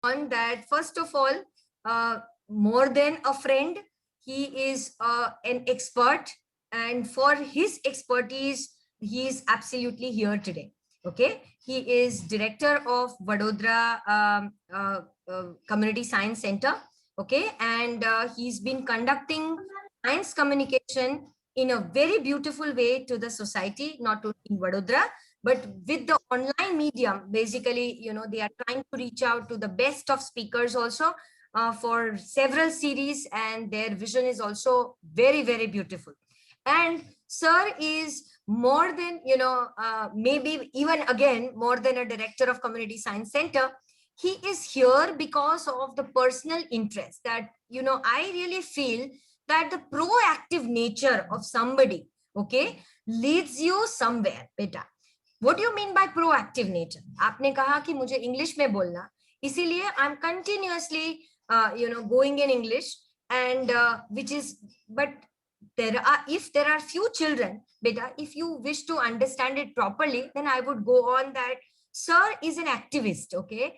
on that, first of all, more than a friend, he is an expert, and for his expertise, he is absolutely here today. Okay, he is director of Vadodara Community Science Center. Okay, and he's been conducting science communication in a very beautiful way to the society, not only in Vadodara, but with the online medium. Basically, they are trying to reach out to the best of speakers also for several series, and their vision is also very, very beautiful. And sir is more than, maybe even again, more than a director of Community Science Center. He is here because of the personal interest that, I really feel that the proactive nature of somebody, okay, leads you somewhere, beta. What do you mean by proactive nature? आपने कहा कि मुझे English में बोलना, इसीलिए I'm continuously, going in English, and which is, but if there are few children, beta, if you wish to understand it properly, then I would go on that. Sir is an activist, okay?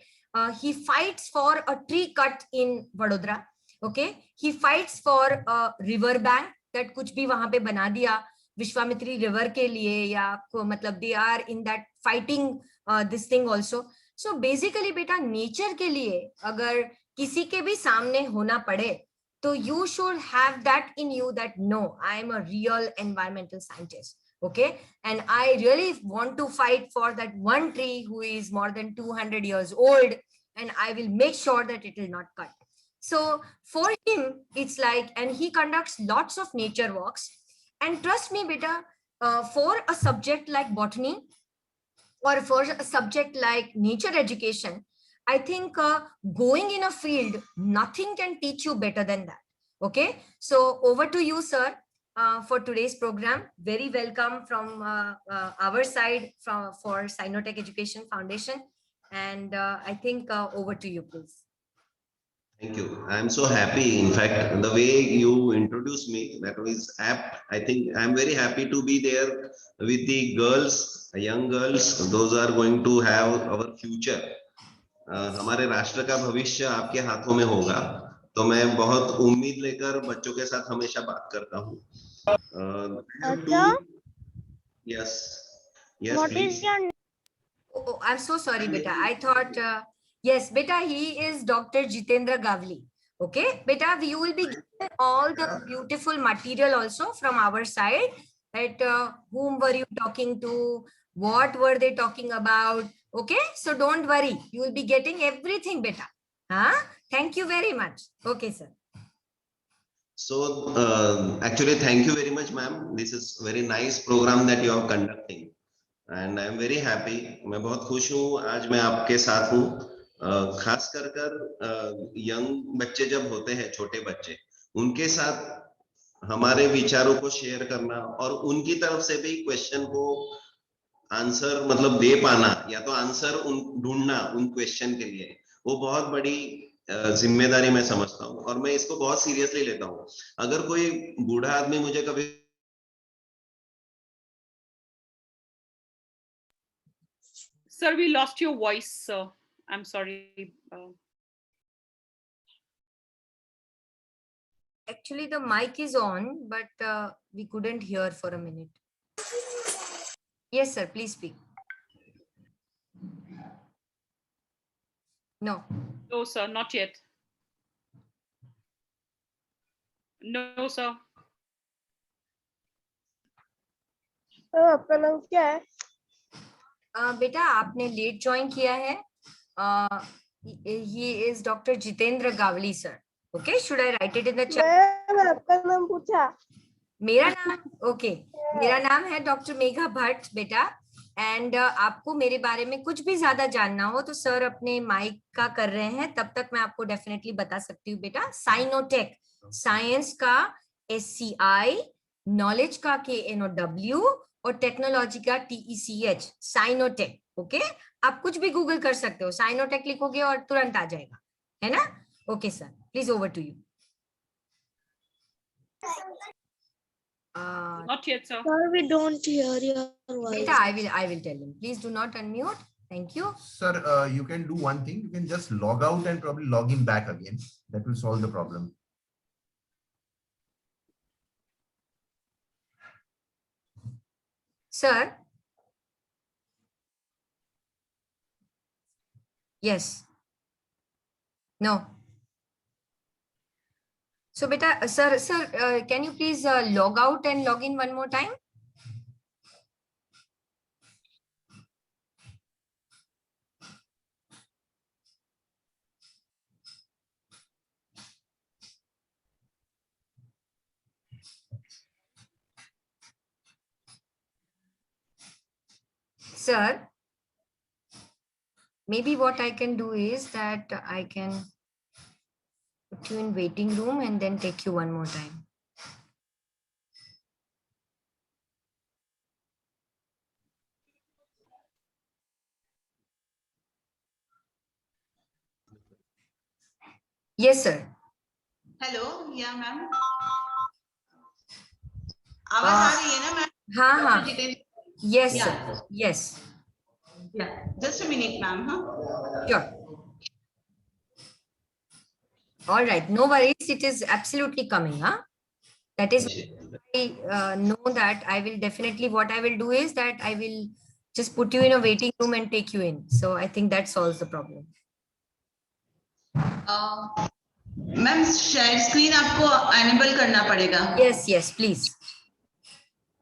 He fights for a tree cut in Vadodara, okay? He fights for a river bank that कुछ भी वहां पे बना दिया Vishwamitri river के लिए, या मतलब they are in that fighting this thing also. So basically बेटा, नेचर के लिए अगर किसी के भी सामने होना पड़े, तो you should have that in you, that no, I am a real environmental scientist, okay, and I really want to fight for that one tree who is more than 200 years old, and I will make sure that it will not cut. So for him, it's like, and he conducts lots of nature walks. And trust me, beta, for a subject like botany, or for a subject like nature education, I think going in a field, nothing can teach you better than that. Okay, so over to you, sir, for today's program. Very welcome from our side, for Sinotech Education Foundation. And I think over to you, please. Thank you. I'm so happy. In fact, the way you introduced me, that was apt. I think I'm very happy to be there with the girls, young girls. Those are going to have our future. हमारे राष्ट्र का भविष्य आपके हाथों में होगा. तो मैं बहुत उम्मीद लेकर बच्चों के साथ हमेशा बात करता हूँ. Yes. Yes, what please. Is your... Oh, I'm so sorry, beta. I thought, yes, beta, he is Dr. Jitendra Gavli. Okay, beta, we will be getting all the beautiful material also from our side. That whom were you talking to? What were they talking about? Okay, so don't worry. You will be getting everything, beta. Huh? Thank you very much. Okay, sir. So actually, thank you very much, ma'am. This is very nice program that you are conducting. And I am very happy. मैं बहुत खुश हूँ आज मैं आपके साथ हूँ. खास कर यंग बच्चे जब होते हैं, छोटे बच्चे, उनके साथ हमारे विचारों को शेयर करना और उनकी तरफ से भी क्वेश्चन को आंसर मतलब दे पाना, या तो आंसर ढूंढना उन क्वेश्चन के लिए, वो बहुत बड़ी जिम्मेदारी मैं समझता हूँ और मैं इसको बहुत सीरियसली लेता हूँ. अगर कोई बूढ़ा आदमी मुझे कभी Sir, we lost your voice, sir. I'm sorry. Actually, the mic is on, but we couldn't hear for a minute. Yes, sir, please speak. No. No, sir, not yet. No, sir. आपका नाम क्या है? बेटा, आपने late join किया है. He is Dr. Jitendra Gavli, sir. Okay, should I write it in the chat? मैं आपका नाम पूछा. मेरा नाम, okay, मेरा नाम है डॉक्टर मेघा भट्ट बेटा. एंड आपको मेरे बारे में कुछ भी ज्यादा जानना हो तो सर अपने माइक का कर रहे हैं, तब तक मैं आपको डेफिनेटली बता सकती हूँ बेटा. साइनोटेक, साइंस का SCI, नॉलेज का KNOW और टेक्नोलॉजी का TECH, साइनोटेक. ओके, आप कुछ भी गूगल कर सकते हो, साइनोटेक लिखोगे और तुरंत आ जाएगा, है ना? Okay sir, please over to you. Not yet, sir. Sir, we don't hear your voice. Beta, I will tell him. Please do not unmute. Thank you. Sir, you can do one thing. You can just log out and probably log in back again. That will solve the problem. Sir? Yes. No. So, beta, sir, can you please log out and log in one more time? Sir, maybe what I can do is that I can put you in waiting room and then take you one more time. Yes, sir. Hello या ma'am आवाज आ रही है ना ma'am हाँ हाँ yes Yeah. sir yes या just a minute ma'am हाँ sure all right no worries it is absolutely coming huh that is I know that I will definitely what I will do is that I will just put you in a waiting room and take you in so I think that solves the problem ma'am share screen आपको enable करना पड़ेगा yes please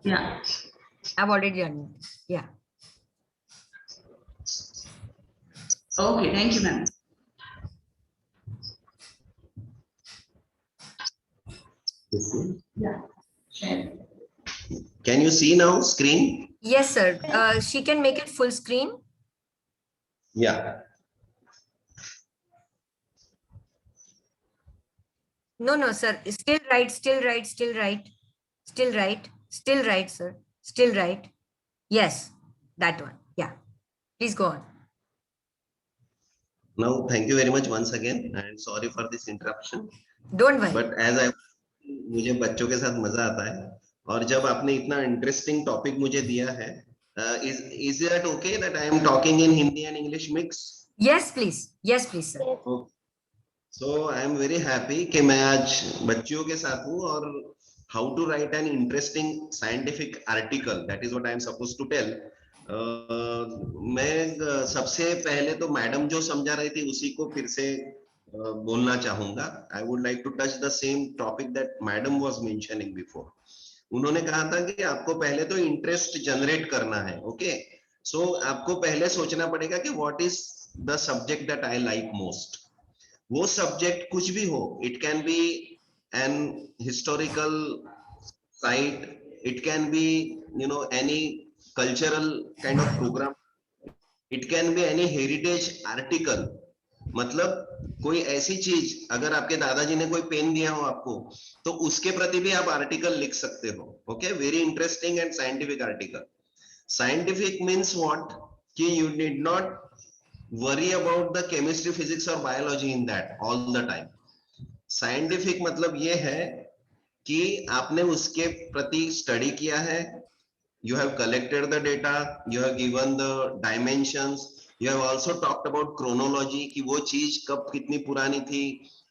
या I've already done it yeah okay thank you ma'am Can you see now screen? yes sir she can make it full screen Yeah. no sir still right sir still right yes that one yeah please go on Now, thank you very much once again and sorry for this interruption. don't worry But as I मुझे बच्चों के साथ मजा आता है और जब आपने इतना इंटरेस्टिंग टॉपिक मुझे दिया है is it okay that I am talking in Hindi and English mix? yes please sir So I am very happy कि मैं आज बच्चियों के साथ हूँ और how to write an interesting scientific article that is what I am supposed to tell. मैं सबसे पहले तो मैडम जो समझा रही थी उसी को फिर से बोलना चाहूंगा. I would like to touch the same topic that madam was mentioning before. उन्होंने कहा था कि आपको पहले तो इंटरेस्ट जनरेट करना है. ओके सो आपको पहले सोचना पड़ेगा कि what is the subject that I like most. वो सब्जेक्ट कुछ भी हो. It can be an historical site, it can be you know any cultural kind of program, it can be any heritage article. मतलब कोई ऐसी चीज, अगर आपके दादाजी ने कोई पेन दिया हो आपको तो उसके प्रति भी आप आर्टिकल लिख सकते हो. Okay very interesting and scientific article. Scientific means what कि you need not worry about the chemistry, physics or biology in that all the time. Scientific मतलब ये है कि आपने उसके प्रति स्टडी किया है, you have collected the data, you have given the dimensions, you have also talked about chronology कि वो चीज कब कितनी पुरानी थी,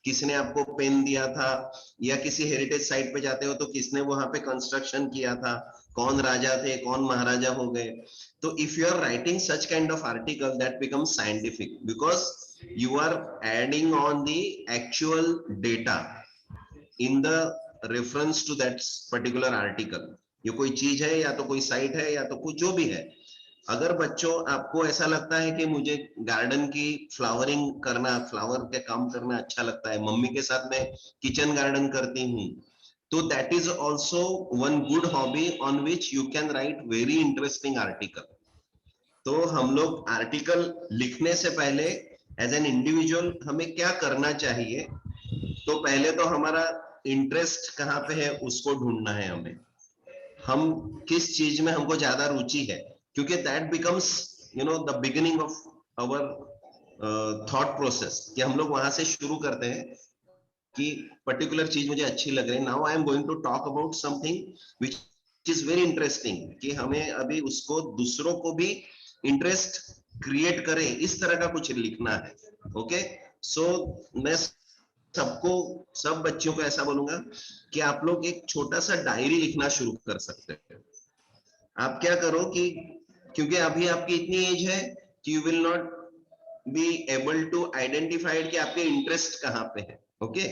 किसने आपको पेन दिया था, या किसी हेरिटेज साइट पे जाते हो तो किसने वहां पे कंस्ट्रक्शन किया था, कौन राजा थे, कौन महाराजा हो गए. So if you are writing such kind of article, that becomes scientific because you are adding on the actual data in the reference to that particular article. ये कोई चीज है या तो कोई साइट है या तो कुछ जो भी है. अगर बच्चों आपको ऐसा लगता है कि मुझे गार्डन की फ्लावरिंग करना, फ्लावर के काम करना अच्छा लगता है, मम्मी के साथ मैं किचन गार्डन करती हूँ, तो that is also one good hobby on which you can write very interesting article. तो हम लोग आर्टिकल लिखने से पहले एज एन इंडिविजुअल हमें क्या करना चाहिए, तो पहले तो हमारा इंटरेस्ट कहाँ पे है उसको ढूंढना है हमें. हम किस चीज में हमको ज्यादा रुचि है, क्योंकि that becomes you know the beginning of our thought process कि हम लोग वहां से शुरू करते हैं कि पर्टिकुलर चीज मुझे अच्छी लग रही है. Now I am going to talk about something which is very interesting कि हमें अभी उसको दूसरों को भी इंटरेस्ट क्रिएट करे, इस तरह का कुछ लिखना है। ओके, सो मैं सबको, सब बच्चों को ऐसा बोलूंगा कि आप लोग एक छोटा सा डायरी लिखना शुरू कर सकते हैं। आप क्या करो कि क्योंकि अभी आपकी इतनी एज है कि you will not be able to identified कि आपके इंटरेस्ट कहाँ पे है। ओके,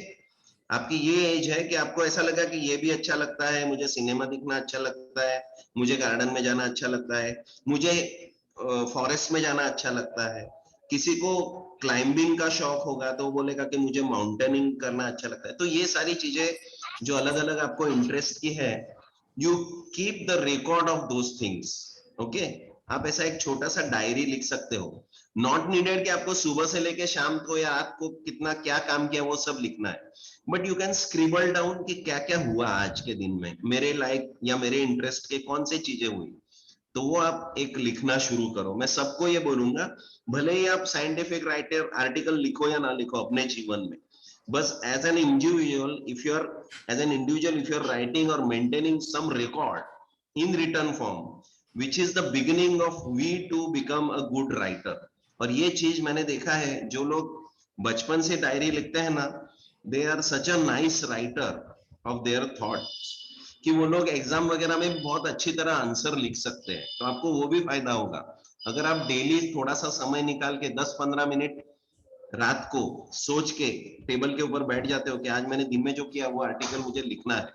आपकी ये एज है कि आपको ऐसा लगा कि ये भी अच्छा लगता है, मुझे सिनेमा देखना अच्छा लगता है, मुझे गार्डन में जाना अच्छा लगता है, मुझे फॉरेस्ट में जाना अच्छा लगता है। किसी को क्लाइंबिंग का शौक होगा तो वो बोलेगा कि मुझे माउंटेनिंग करना अच्छा लगता है। तो ये सारी चीजें जो अलग अलग आपको इंटरेस्ट की है, you keep the record of those things. Okay, आप ऐसा एक छोटा सा डायरी लिख सकते हो। नॉट नीडेड कि आपको सुबह से लेके शाम को या रात को कितना क्या काम किया वो सब लिखना है, but you can scribble down कि क्या क्या हुआ आज के दिन में, मेरे लाइक या मेरे इंटरेस्ट के कौन सी चीजें हुई, तो वो आप एक लिखना शुरू करो। मैं सबको ये बोलूंगा, भले ही आप साइंटिफिक राइटर आर्टिकल लिखो या ना लिखो अपने जीवन में, बस as an individual if you are writing और maintaining some record in return form, which is the beginning of we to become a good writer। और ये चीज मैंने देखा है, जो लोग बचपन से डायरी लिखते हैं ना, they are such a nice writer of their thoughts कि वो लोग एग्जाम वगैरह में बहुत अच्छी तरह आंसर लिख सकते हैं। तो आपको वो भी फायदा होगा अगर आप डेली थोड़ा सा समय निकाल के 10-15 मिनट रात को सोच के टेबल के ऊपर बैठ जाते हो कि आज मैंने दिन में जो किया वो आर्टिकल मुझे लिखना है,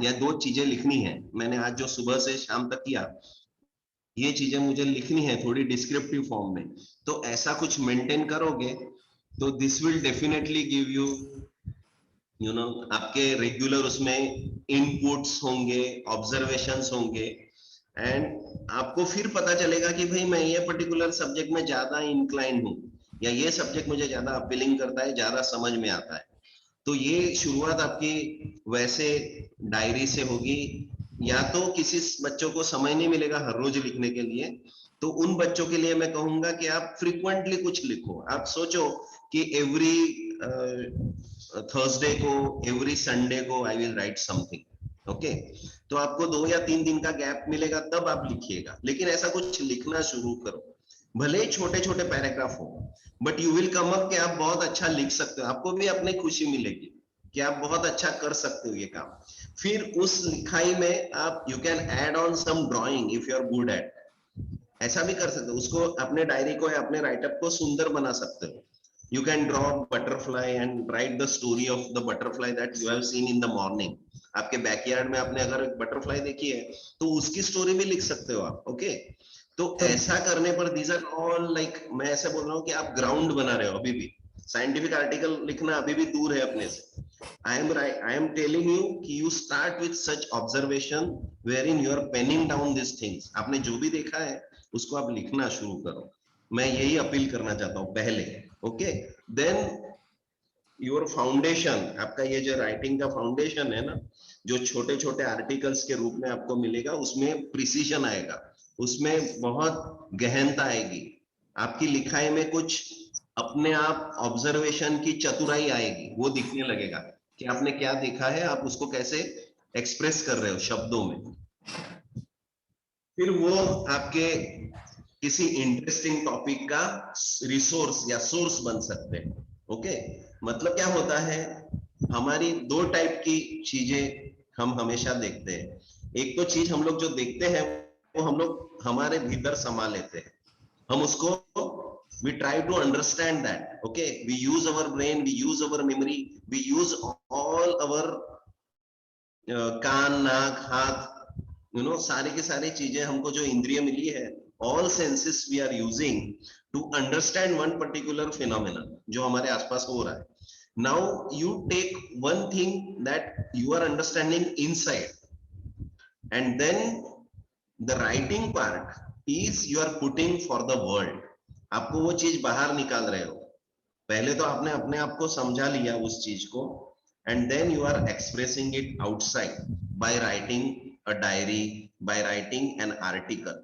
या 2 चीजें लिखनी है, मैंने आज जो सुबह से शाम तक किया ये चीजें मुझे लिखनी है थोड़ी डिस्क्रिप्टिव फॉर्म में। तो ऐसा कुछ मेंटेन करोगे तो this will definitely give you know आपके रेगुलर उसमें इनपुट्स होंगे, ऑब्जर्वेशंस होंगे, एंड आपको फिर पता चलेगा कि भाई मैं ये पर्टिकुलर सब्जेक्ट में ज्यादा इंक्लाइन हूँ, या ये सब्जेक्ट मुझे ज्यादा अपीलिंग करता है, ज्यादा समझ में आता है। तो ये शुरुआत आपकी वैसे डायरी से होगी। या तो किसी बच्चों को समय नहीं मिलेगा हर रोज लिखने के लिए, तो उन बच्चों के लिए मैं कहूंगा कि आप फ्रीक्वेंटली कुछ लिखो। आप सोचो कि एवरी थर्सडे को, एवरी संडे को I will write something. Okay, तो आपको 2 या 3 दिन का गैप मिलेगा तब आप लिखिएगा, लेकिन ऐसा कुछ लिखना शुरू करो, भले ही छोटे छोटे पैराग्राफ हो, but you will come up कि आप बहुत अच्छा लिख सकते हो। आपको भी अपनी खुशी मिलेगी कि आप बहुत अच्छा कर सकते हो ये काम। फिर उस लिखाई में आप you can add on some drawing if you are good at, ऐसा भी कर सकते हो, उसको अपने डायरी को या अपने राइटअप को सुंदर बना सकते हो। You can draw butterfly and right the story of the butterfly that you have seen in the morning. आपके बैकयार्ड में आपने अगर बटरफ्लाई देखी है तो उसकी स्टोरी भी लिख सकते हो आप। ओके, तो ऐसा करने पर दीज आर ऑल लाइक, मैं ऐसा बोल रहा हूँ कि आप ग्राउंड बना रहे हो। अभी भी साइंटिफिक आर्टिकल लिखना अभी भी दूर है अपने से। I am telling you कि you start with such observation wherein you are penning down these things। आपने जो भी देखा है उसको आप लिखना शुरू करो। मैं यही अपील करना चाहता हूँ पहले। ओके, देन योर फाउंडेशन, आपका ये जो राइटिंग का फाउंडेशन है ना, जो छोटे छोटे आर्टिकल्स के रूप में आपको मिलेगा, उसमें प्रिसीजन आएगा, उसमें बहुत गहनता आएगी, आपकी लिखाई में कुछ अपने आप ऑब्जर्वेशन की चतुराई आएगी, वो दिखने लगेगा कि आपने क्या देखा है, आप उसको कैसे एक्सप्रेस कर रहे हो शब्दों में। फिर वो आपके किसी इंटरेस्टिंग टॉपिक का रिसोर्स या सोर्स बन सकते हैं। ओके, मतलब क्या होता है, हमारी 2 टाइप की चीजें हम हमेशा देखते हैं। एक तो चीज हम लोग जो देखते हैं वो हम लोग हमारे भीतर समा लेते हैं, हम उसको we try to understand that। okay, we use our brain, we use our memory, we use all our कान, नाक, हाथ, you know, सारी की सारी चीजें हमको जो इंद्रिय मिली है, all senses we are using to understand one particular phenomenon जो हमारे आसपास हो रहा है। now you take one thing that you are understanding inside, and then the writing part is you are putting for the world। आपको वो चीज बाहर निकाल रहे हो, पहले तो आपने अपने आप को समझा लिया उस चीज को, and then you are expressing it outside by writing a diary, by writing an article.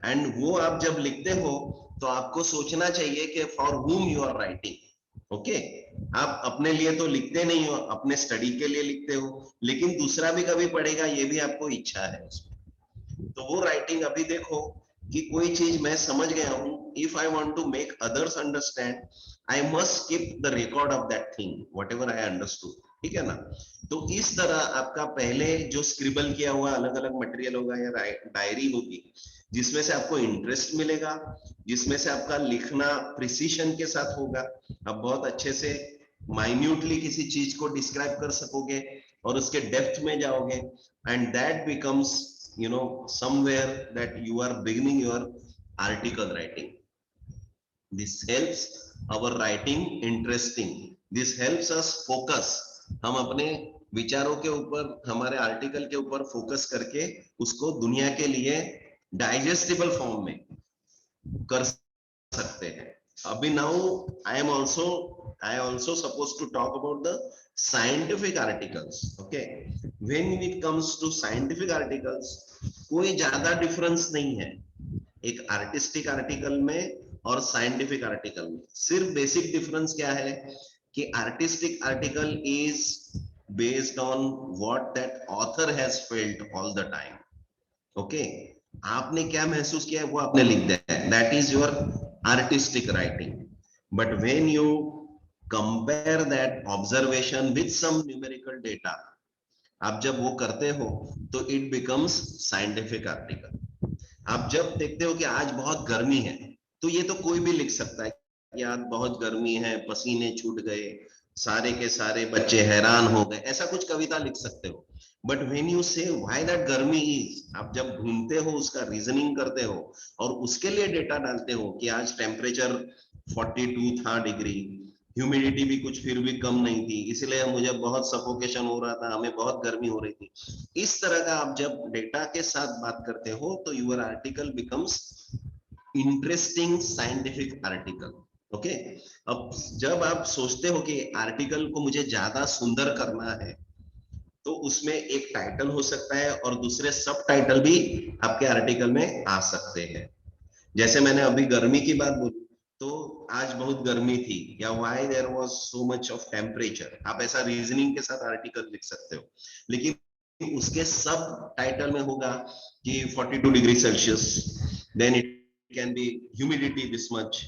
And वो आप जब लिखते हो तो आपको सोचना चाहिए कि for whom you are writing. Okay, आप अपने लिए तो लिखते नहीं हो, अपने स्टडी के लिए लिखते हो, लेकिन दूसरा भी कभी पढ़ेगा ये भी आपको इच्छा है उसमें। तो वो राइटिंग, अभी देखो कि कोई चीज मैं समझ गया हूं if I want to make others understand, I must keep the record of that thing, whatever I understood. ठीक है ना? तो इस तरह आपका पहले जो स्क्रिबल किया हुआ अलग अलग मटेरियल होगा या डायरी होगी, जिसमें से आपको इंटरेस्ट मिलेगा, जिसमें से आपका लिखना प्रिसीशन के साथ होगा, आप बहुत अच्छे से माइन्यूटली किसी चीज को डिस्क्राइब कर सकोगे और उसके डेप्थ में जाओगे, and that becomes somewhere that you are beginning your article writing. This helps our writing interesting. This helps us focus. हम अपने विचारों के ऊपर, हमारे आर्टिकल के ऊपर फोकस करके उसको दुनिया के लिए डाइजेस्टिबल फॉर्म में कर सकते हैं. अभी now I also supposed to talk about the scientific articles. Okay, when it comes to scientific articles, कोई ज्यादा डिफरेंस नहीं है एक आर्टिस्टिक आर्टिकल में और साइंटिफिक आर्टिकल में. सिर्फ बेसिक डिफरेंस क्या है कि artistic article is based on what that author has felt all the time. Okay, आपने क्या महसूस किया है वो आपने लिख दिया है, that is your artistic writing. But when you compare that observation with some numerical data, आप जब वो करते हो तो it becomes scientific article. आप जब देखते हो कि आज बहुत गर्मी है, तो ये तो कोई भी लिख सकता है कि आज बहुत गर्मी है, पसीने छूट गए, सारे के सारे बच्चे हैरान हो गए, ऐसा कुछ कविता लिख सकते हो. बट व्हेन यू से व्हाई दैट गर्मी इज, आप जब ढूंढते हो, उसका रीजनिंग करते हो और उसके लिए डेटा डालते हो कि आज टेम्परेचर 42 था डिग्री, ह्यूमिडिटी भी कुछ फिर भी कम नहीं थी, इसलिए मुझे बहुत सफोकेशन हो रहा था, हमें बहुत गर्मी हो रही थी. इस तरह का आप जब डेटा के साथ बात करते हो तो your article becomes interesting scientific article. Okay, अब जब आप सोचते हो कि आर्टिकल को मुझे ज्यादा सुंदर करना है, तो उसमें एक टाइटल हो सकता है और दूसरे सब टाइटल भी आपके आर्टिकल में आ सकते हैं. जैसे मैंने अभी गर्मी की बात बोली, तो आज बहुत गर्मी थी, या why there was so much of temperature, आप ऐसा रीजनिंग के साथ आर्टिकल लिख सकते हो. लेकिन उसके सब टाइटल में होगा कि 42 degree Celsius, then it can be humidity this much,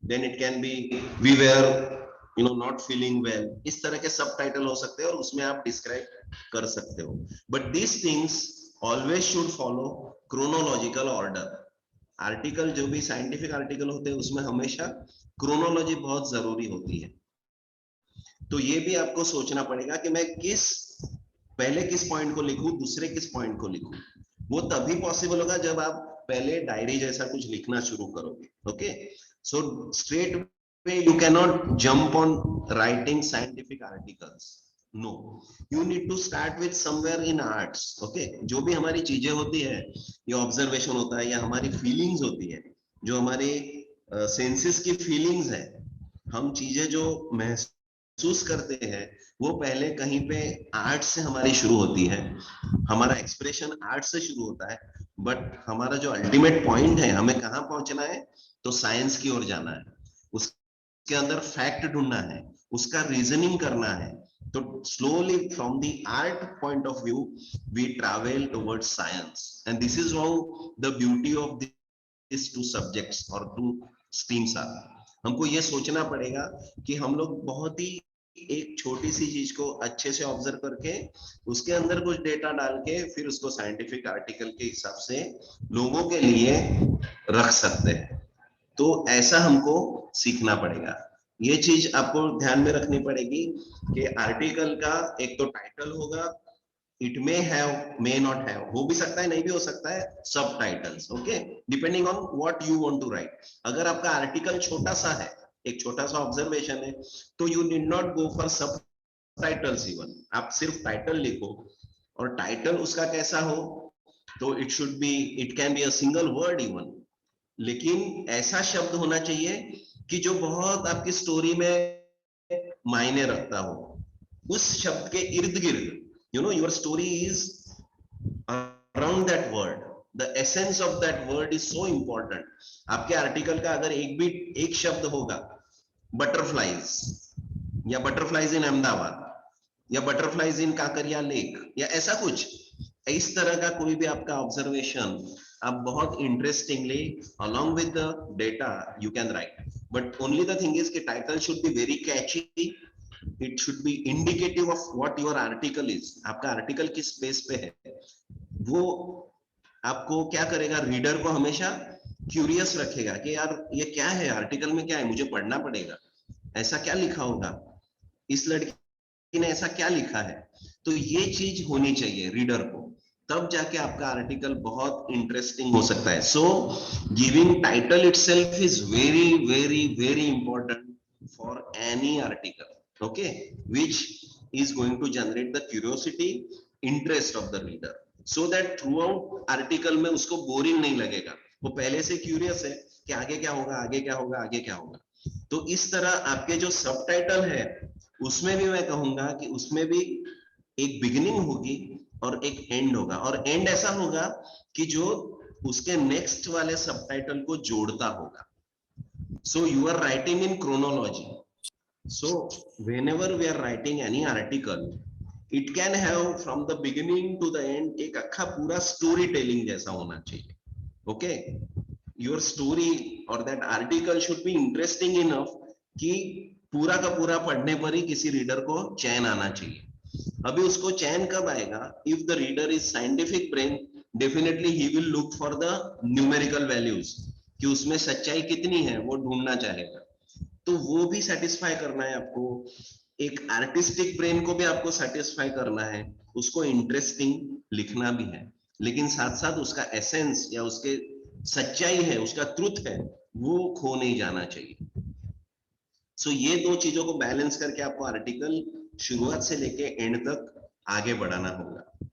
then it can be we were not feeling well. इस तरह के सब टाइटल हो सकते हैं और उसमें आप डिस्क्राइब कर सकते हो. But these things always should follow chronological order. Article जो भी साइंटिफिक आर्टिकल होते हैं उसमें हमेशा क्रोनोलॉजी बहुत जरूरी होती है. तो ये भी आपको सोचना पड़ेगा कि मैं पहले किस पॉइंट को लिखूं, दूसरे किस पॉइंट को लिखूं. वो तभी पॉसिबल होगा जब आप पहले डायरी जैसा कुछ लिखना शुरू करोगे. Okay, so straight you cannot jump on writing scientific articles. No, you need to start with somewhere in arts. Okay, जो भी हमारी चीजें होती है, ये ऑब्जर्वेशन होता है या हमारी फीलिंग्स होती है, जो हमारे सेंसेस की फीलिंग्स है, हम चीजें जो महसूस करते हैं वो पहले कहीं पे आर्ट से हमारी शुरू होती है, हमारा एक्सप्रेशन आर्ट से शुरू होता है. बट हमारा जो अल्टीमेट पॉइंट है, हमें कहाँ पहुंचना है, तो साइंस की ओर जाना है, उसके अंदर फैक्ट ढूंढना है, उसका रीजनिंग करना है. तो slowly from the art point of view we travel towards science, and this is how the beauty of these two subjects or two streams are. हमको ये सोचना पड़ेगा कि हम लोग बहुत ही एक छोटी सी चीज को अच्छे से ऑब्जर्व करके उसके अंदर कुछ डेटा डाल के फिर उसको साइंटिफिक आर्टिकल के हिसाब से लोगों के लिए रख सकते हैं. तो ऐसा हमको सीखना पड़ेगा. ये चीज आपको ध्यान में रखनी पड़ेगी कि आर्टिकल का एक तो टाइटल होगा, it may have, may not have, हो भी सकता है, नहीं भी हो सकता है, सब titles. Okay, depending on what you want to write. अगर आपका आर्टिकल छोटा सा है, एक छोटा सा ऑब्जर्वेशन है, तो you need not go for सब टाइटल्स. इवन आप सिर्फ टाइटल लिखो, और टाइटल उसका कैसा हो, तो it should be, it can be a single word even, लेकिन ऐसा शब्द होना चाहिए कि जो बहुत आपकी स्टोरी में मायने रखता हो. उस शब्द के इर्द गिर्द your story is around that word. The essence of that word is so important. आपके आर्टिकल का अगर एक शब्द होगा, बटरफ्लाइज, या बटरफ्लाइज इन अहमदाबाद, या बटरफ्लाइज इन काकरिया लेक, या ऐसा कुछ, इस तरह का कोई भी आपका ऑब्जर्वेशन आप बहुत interestingly along with the data you can write, but only the thing is कि title should be very catchy, it should be indicative of what your article is. आपका article किस बेस पे है, वो आपको क्या करेगा, रीडर को हमेशा क्यूरियस रखेगा कि यार ये क्या है, आर्टिकल में क्या है, मुझे पढ़ना पड़ेगा, ऐसा क्या लिखा होगा, इस लड़की ने ऐसा क्या लिखा है। तो ये चीज होनी चाहिए रीडर को, तब जाके आपका आर्टिकल बहुत इंटरेस्टिंग हो सकता है। So giving title itself is very very very important for any article, okay, which is going to generate the curiosity, interest of the reader, so that throughout article में उसको boring नहीं लगेगा, वो पहले से क्यूरियस है कि आगे क्या होगा, आगे क्या होगा, आगे क्या होगा। तो इस तरह आपके जो सबटाइटल है उसमें भी मैं कहूंगा कि उसमें भी एक बिगिनिंग होगी और एक एंड होगा, और एंड ऐसा होगा कि जो उसके नेक्स्ट वाले सबटाइटल को जोड़ता होगा। So you are writing in chronology, so whenever we are writing any article, it can have from the beginning to the end एक अक्खा पूरा स्टोरी टेलिंग जैसा होना चाहिए, ओके। योर स्टोरी और that article should be interesting enough कि पूरा का पूरा पढ़ने पर ही किसी रीडर को चैन आना चाहिए। अभी उसको चैन कब आएगा, if the reader is scientific brain, definitely he will look for the numerical values, कि उसमें सच्चाई कितनी है वो ढूंढना चाहेगा, तो वो भी सेटिस्फाई करना है आपको। एक आर्टिस्टिक ब्रेन को भी आपको सेटिस्फाई करना है, उसको इंटरेस्टिंग लिखना भी है, लेकिन साथ साथ उसका एसेंस या उसके सच्चाई है, उसका ट्रुथ है, वो खो नहीं जाना चाहिए। सो ये दो चीजों को बैलेंस करके आपको आर्टिकल शुरुआत से लेके एंड तक आगे बढ़ाना होगा।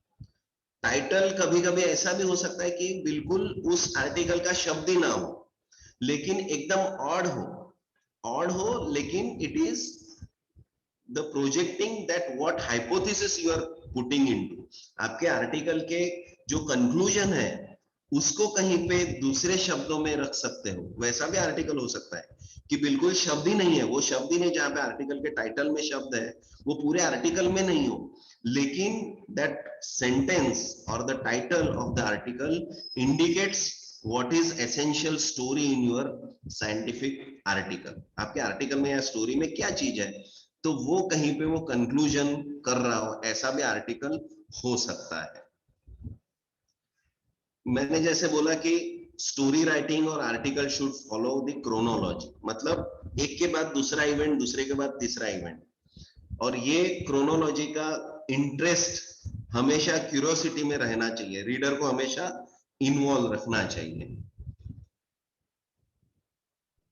टाइटल कभी कभी ऐसा भी हो सकता है कि बिल्कुल उस आर्टिकल का शब्द ही ना हो, लेकिन एकदम ऑड हो लेकिन it is the projecting that what hypothesis you are putting into. आपके आर्टिकल के जो कंक्लूजन है उसको कहीं पे दूसरे शब्दों में रख सकते हो, वैसा भी आर्टिकल हो सकता है कि बिल्कुल शब्द ही नहीं है, वो शब्द ही नहीं, जहां पे आर्टिकल के टाइटल में शब्द है वो पूरे आर्टिकल में नहीं हो, लेकिन दैट सेंटेंस और the title of the article indicates what is essential story in your scientific article. आपके आर्टिकल में या स्टोरी में क्या चीज है, तो वो कहीं पे वो कंक्लूजन कर रहा हो, ऐसा भी आर्टिकल हो सकता है। मैंने जैसे बोला कि स्टोरी राइटिंग और article should follow the chronology, मतलब एक के बाद दूसरा इवेंट, दूसरे के बाद तीसरा इवेंट, और ये क्रोनोलॉजी का इंटरेस्ट हमेशा क्यूरियोसिटी में रहना चाहिए, रीडर को हमेशा इन्वॉल्व रखना चाहिए।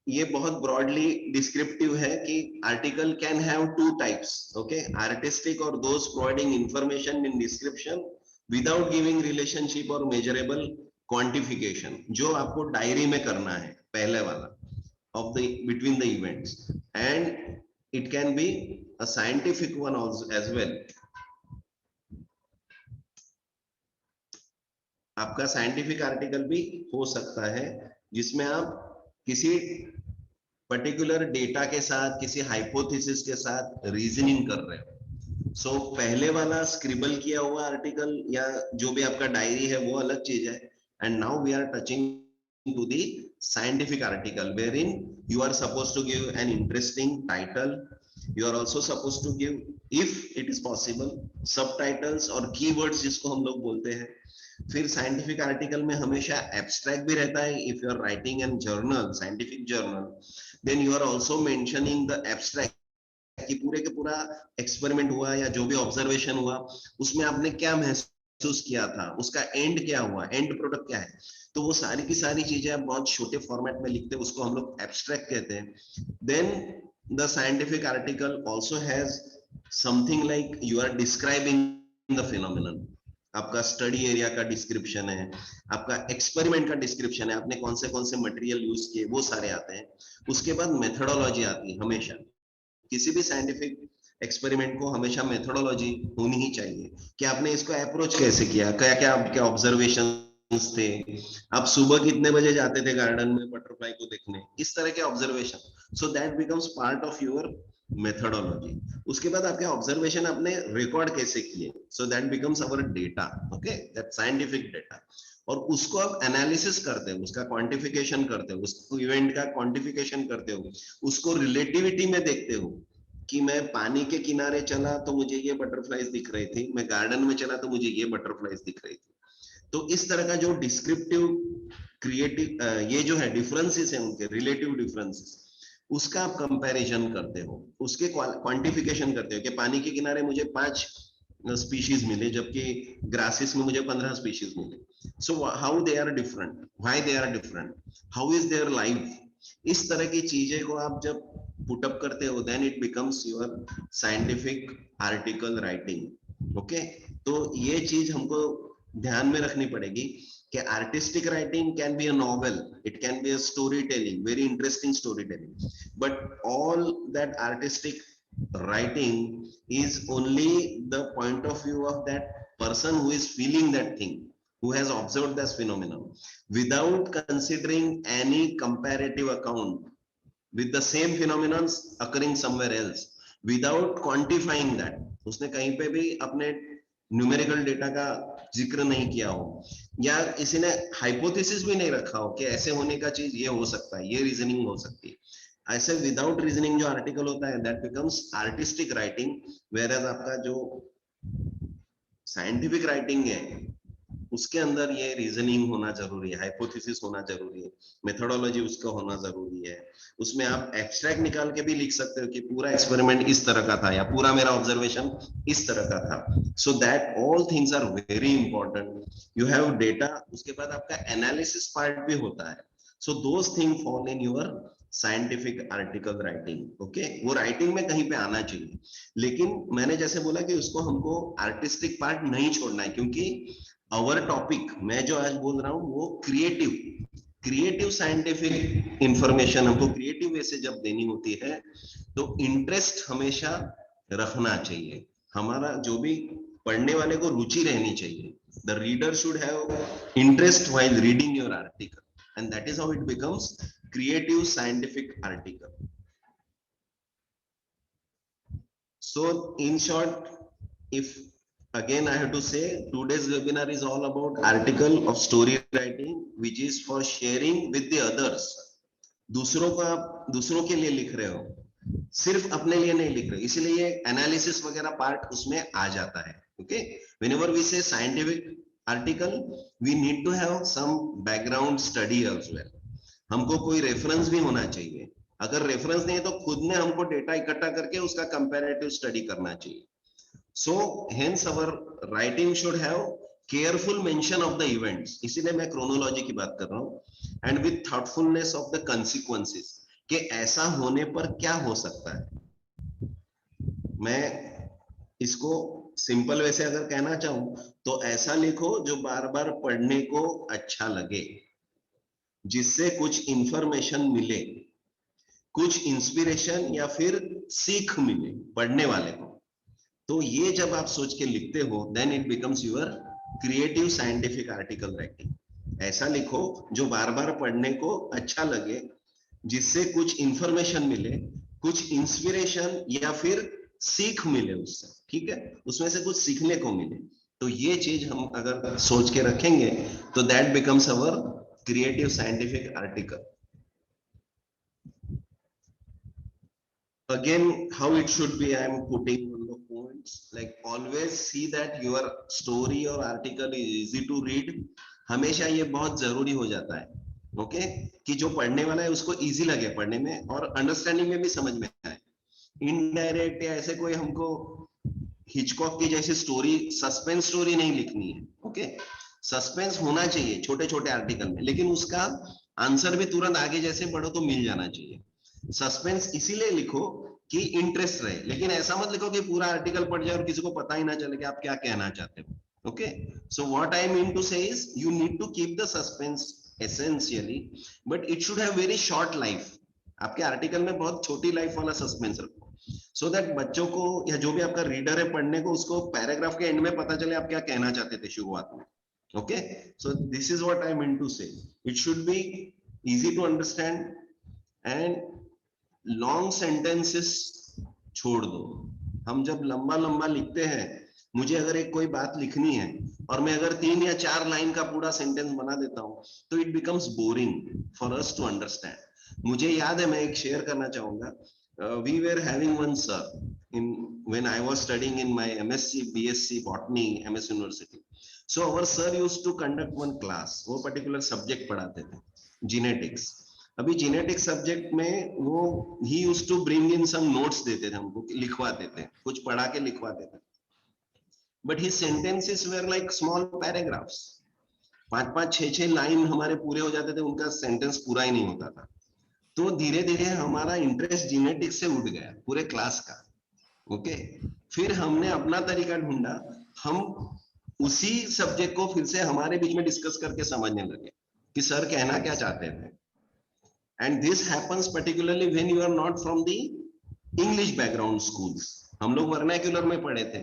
ये बहुत ब्रॉडली डिस्क्रिप्टिव है कि article can have two types, okay, artistic और those providing information in description without giving relationship और मेजरेबल क्वांटिफिकेशन, जो आपको डायरी में करना है पहले वाला of the between the events, and it can be a scientific one as well. आपका साइंटिफिक आर्टिकल भी हो सकता है जिसमें आप किसी पर्टिकुलर डेटा के साथ, किसी हाइपोथेसिस के साथ रीजनिंग कर रहे हो। सो पहले वाला स्क्रिबल किया हुआ आर्टिकल या जो भी आपका डायरी है वो अलग चीज है, and now we are touching to the scientific article wherein you are supposed to give an interesting title, you are also supposed to give, if it is possible, subtitles और keywords जिसको हम लोग बोलते हैं। फिर साइंटिफिक आर्टिकल में हमेशा abstract भी रहता है, if you are writing an journal, scientific journal, then you are also mentioning the abstract कि पूरे के पूरा एक्सपेरिमेंट हुआ या जो भी ऑब्जर्वेशन हुआ उसमें आपने क्या महसूस किया था, उसका एंड क्या हुआ, एंड प्रोडक्ट क्या है। तो वो सारी की सारी चीजें आप बहुत छोटे फॉर्मेट में लिखते हैं, उसको हम लोग एब्स्ट्रैक्ट कहते हैं। Then the scientific article also has something like you are describing the phenomenon, आपका स्टडी एरिया का डिस्क्रिप्शन है, आपका एक्सपेरिमेंट का डिस्क्रिप्शन है, आपने कौन से मटेरियल यूज किए, वो सारे आते हैं। उसके बाद मेथोडोलॉजी आती है। हमेशा किसी भी साइंटिफिक एक्सपेरिमेंट को हमेशा मेथोडोलॉजी होनी ही चाहिए कि आपने इसको अप्रोच कैसे किया, क्या क्या आपके ऑब्जर्वेशंस थे, आप सुबह कितने बजे जाते थे गार्डन में बटरफ्लाई को देखने, इस तरह के observation. So that becomes part of your methodology, उसके बाद आपके ऑब्जर्वेशन आपने रिकॉर्ड कैसे किए, so that becomes our data, okay, that scientific data, और उसको आप एनालिसिस करते हो, उसका क्वांटिफिकेशन करते हो, उस इवेंट का क्वांटिफिकेशन करते हो, उसको रिलेटिविटी में देखते हो कि मैं पानी के किनारे चला तो मुझे ये बटरफ्लाईज दिख रही थी, मैं गार्डन में चला तो मुझे ये बटरफ्लाईज दिख रही थी। तो इस तरह का जो डिस्क्रिप्टिव क्रिएटिव ये जो है डिफरेंसेस है उनके रिलेटिव डिफरेंसेस, उसका आप कंपैरिजन करते हो, उसके क्वांटिफिकेशन करते हो कि पानी के किनारे मुझे 5 स्पीशीज मिले जबकि ग्रासेस में मुझे 15 स्पीशीज मिले, so how they are different, why they are different, how is their life, इस तरह की चीजें को आप जब पुट अप करते हो then it becomes your scientific article writing, okay. तो ये चीज हमको ध्यान में रखनी पड़ेगी कि artistic writing can be a novel, it can be a story telling, very interesting story telling, but all that artistic writing is only the point of view of that person who is feeling that thing, who has observed this phenomenon, without considering any comparative account with the same phenomenon occurring somewhere else, without quantifying that, उसने कहीं पे भी अपने numerical data का जिक्र नहीं किया हो, या किसी ने हाइपोथेसिस भी नहीं रखा हो कि ऐसे होने का चीज ये हो सकता है, ये रीजनिंग हो सकती है, ऐसे विदाउट रीजनिंग जो आर्टिकल होता है that becomes artistic writing, whereas आपका जो साइंटिफिक राइटिंग है उसके अंदर ये रीजनिंग होना जरूरी है, हाइपोथेसिस होना जरूरी है, मेथोडोलॉजी उसका होना जरूरी है, उसमें आप एब्स्ट्रैक्ट निकाल के भी लिख सकते हो कि पूरा एक्सपेरिमेंट इस तरह का था या पूरा मेरा ऑब्जर्वेशन इस तरह का था, so that all things are very important, you have data, उसके बाद आपका एनालिसिस पार्ट भी होता है, so those thing fall in your scientific article writing, okay, वो राइटिंग में कहीं पे आना चाहिए, लेकिन मैंने जैसे बोला कि उसको हमको आर्टिस्टिक पार्ट नहीं छोड़ना है, क्योंकि अवर टॉपिक मैं जो आज बोल रहा हूं वो क्रिएटिव साइंटिफिक इंफॉर्मेशन हमको क्रिएटिव वे से जब देनी होती है तो इंटरेस्ट हमेशा रखना चाहिए, हमारा जो भी पढ़ने वाले को रुचि रहनी चाहिए, the reader should have interest while reading your article and that is how it becomes creative scientific article. So in short, if again I have to say, today's webinar is all about article of story writing which is for sharing with the others, दूसरों को आप दूसरों के लिए लिख रहे हो, सिर्फ अपने लिए नहीं लिख रहे, इसलिए एनालिसिस वगैरह पार्ट उसमें आ जाता है, okay. whenever we say scientific article we need to have some background study as well, हमको कोई रेफरेंस भी होना चाहिए, अगर रेफरेंस नहीं है तो खुद ने हमको डेटा इकट्ठा करके उसका कंपैरेटिव स्टडी करना चाहिए, so hence our writing should have careful mention of the events, इसीलिए मैं क्रोनोलॉजी की बात कर रहा हूं, and with thoughtfulness of the consequences, कि ऐसा होने पर क्या हो सकता है, मैं इसको सिंपल वैसे अगर कहना चाहूं तो ऐसा लिखो जो बार बार पढ़ने को अच्छा लगे, जिससे कुछ इंफॉर्मेशन मिले, कुछ इंस्पिरेशन या फिर सीख मिले पढ़ने वाले को, तो ये जब आप सोच के लिखते हो then it becomes your creative scientific article writing, ऐसा लिखो जो बार बार पढ़ने को अच्छा लगे, जिससे कुछ इंफॉर्मेशन मिले, कुछ इंस्पिरेशन या फिर सीख मिले उससे, ठीक है, उसमें से कुछ सीखने को मिले, तो ये चीज हम अगर सोच के रखेंगे तो that becomes our creative scientific article. Again, how it should be, I am putting on the points, like always see that your story or article is easy to read, हमेशा ये बहुत जरूरी हो जाता है, ओके, कि जो पढ़ने वाला है उसको इजी लगे पढ़ने में और अंडरस्टैंडिंग में भी समझ में आए, इनडायरेक्ट या ऐसे कोई हमको हिचकॉक की जैसी स्टोरी, सस्पेंस स्टोरी नहीं लिखनी है, ओके, सस्पेंस होना चाहिए छोटे छोटे आर्टिकल में, लेकिन उसका आंसर भी तुरंत आगे जैसे पढ़ो तो मिल जाना चाहिए, सस्पेंस इसीलिए लिखो कि इंटरेस्ट रहे, लेकिन ऐसा मत लिखो कि पूरा आर्टिकल पढ़ जाए और किसी को पता ही ना चले कि आप क्या कहना चाहते हो, okay. So what I mean to say is you need to keep the suspense essentially, but it should have very short life, आपके आर्टिकल में बहुत छोटी लाइफ वाला सस्पेंस रखो, सो दैट बच्चों को या जो भी आपका रीडर है पढ़ने को उसको पैराग्राफ के एंड में पता चले आप क्या कहना चाहते थे शुरुआत में, okay, so this is what I meant to say, it should be easy to understand and long sentences छोड़ दो। हम जब लंबा लंबा लिखते हैं, मुझे अगर एक कोई बात लिखनी है और मैं अगर 3 या 4 लाइन का पूरा सेंटेंस बना देता हूँ, तो it becomes boring for us to understand. मुझे याद है, मैं एक शेयर करना चाहूंगा। We were having one sir in when I was studying in my MSc, BSc Botany, MS University. So our sir used to conduct one class. वो particular subject पढ़ाते थे, genetics. अभी genetics subject में वो he used to bring in some notes देते थे हमको, लिखवाते थे, कुछ पढ़ा के लिखवाते थे. But his sentences were like small paragraphs. 5-5, 6-6 line हमारे पूरे हो जाते थे, उनका सेंटेंस पूरा ही नहीं होता था. तो धीरे धीरे हमारा इंटरेस्ट जीनेटिक्स से उठ गया पूरे क्लास का. ओके, फिर हमने अपना तरीका ढूंढा, हम उसी सब्जेक्ट को फिर से हमारे बीच में डिस्कस करके समझने लगे कि सर कहना क्या चाहते थे. And this happens particularly when you are not from the English background schools. हम लोग वर्नाक्युलर में पढ़े थे,